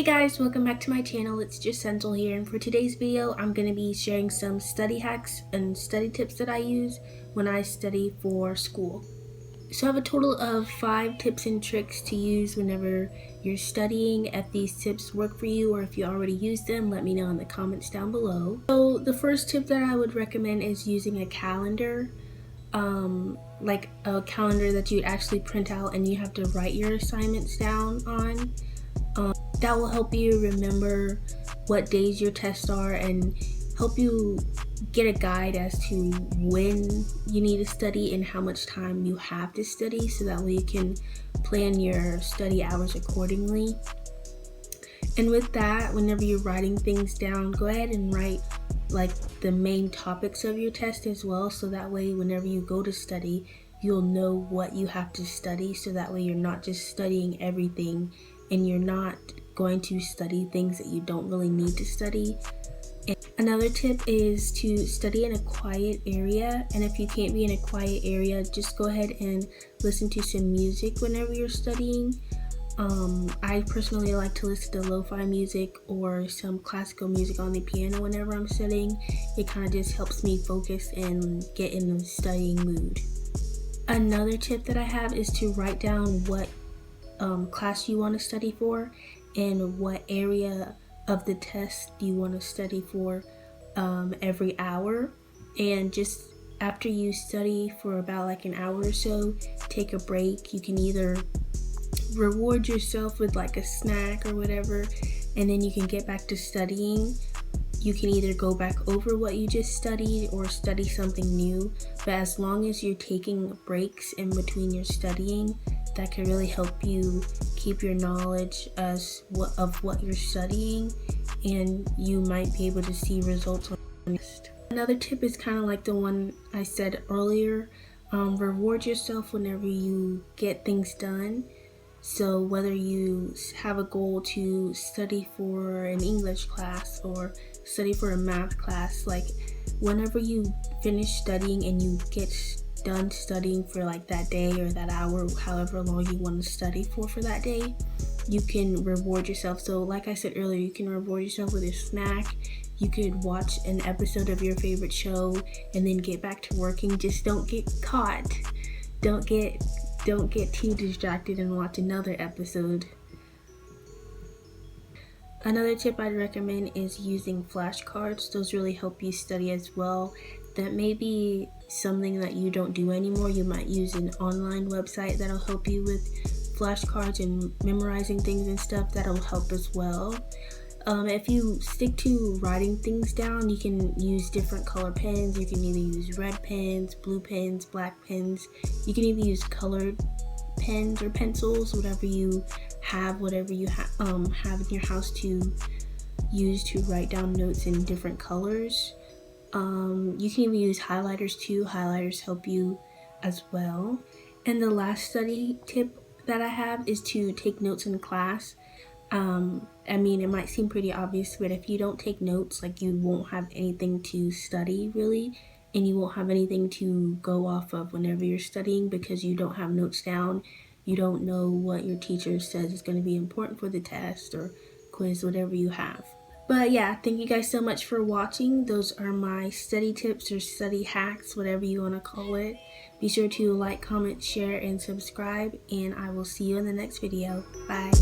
guys, welcome back to my channel. It's just Central here, and for today's video I'm going to be sharing some study hacks and study tips that I use when I study for school. So I have a total of 5 tips and tricks to use whenever you're studying. If these tips work for you or if you already use them, let me know in the comments down below. So the first tip that I would recommend is using a calendar. Like a calendar that you'd actually print out and you have to write your assignments down on. That will help you remember what days your tests are and help you get a guide as to when you need to study and how much time you have to study, so that way you can plan your study hours accordingly. And with that, whenever you're writing things down, go ahead and write like the main topics of your test as well, so that way whenever you go to study, you'll know what you have to study, so that way you're not just studying everything and you're not going to study things that you don't really need to study. And another tip is to study in a quiet area, and if you can't be in a quiet area, just go ahead and listen to some music whenever you're studying. I personally like to listen to lo-fi music or some classical music on the piano whenever I'm studying. It kind of just helps me focus and get in the studying mood. Another tip that I have is to write down what class you want to study for and what area of the test you want to study for every hour. And just after you study for about like an hour or so, take a break. You can either reward yourself with like a snack or whatever, and then you can get back to studying. You can either go back over what you just studied or study something new, but as long as you're taking breaks in between your studying, that can really help you keep your knowledge of what you're studying, and you might be able to see results on the test. Another tip is kind of like the one I said earlier. Reward yourself whenever you get things done. So whether you have a goal to study for an English class or study for a math class, like whenever you finish studying and you get done studying for like that day or that hour, however long you want to study for that day, you can reward yourself. So like I said earlier, you can reward yourself with a snack. You could watch an episode of your favorite show and then get back to working. Just don't get caught. Don't get too distracted and watch another episode. Another tip I'd recommend is using flashcards. Those really help you study as well. That may be something that you don't do anymore. You might use an online website that'll help you with flashcards and memorizing things and stuff. That'll help as well. If you stick to writing things down, you can use different color pens. You can either use red pens, blue pens, black pens. You can even use colored pens or pencils, whatever you have in your house to use to write down notes in different colors. You can even use highlighters too. Highlighters help you as well. And the last study tip that I have is to take notes in class. I mean, it might seem pretty obvious, but if you don't take notes, like, you won't have anything to study really, and you won't have anything to go off of whenever you're studying, because you don't have notes down. You don't know what your teacher says is going to be important for the test or quiz, whatever you have. But yeah, thank you guys so much for watching. Those are my study tips or study hacks, whatever you want to call it. Be sure to like, comment, share, and subscribe, and I will see you in the next video. Bye.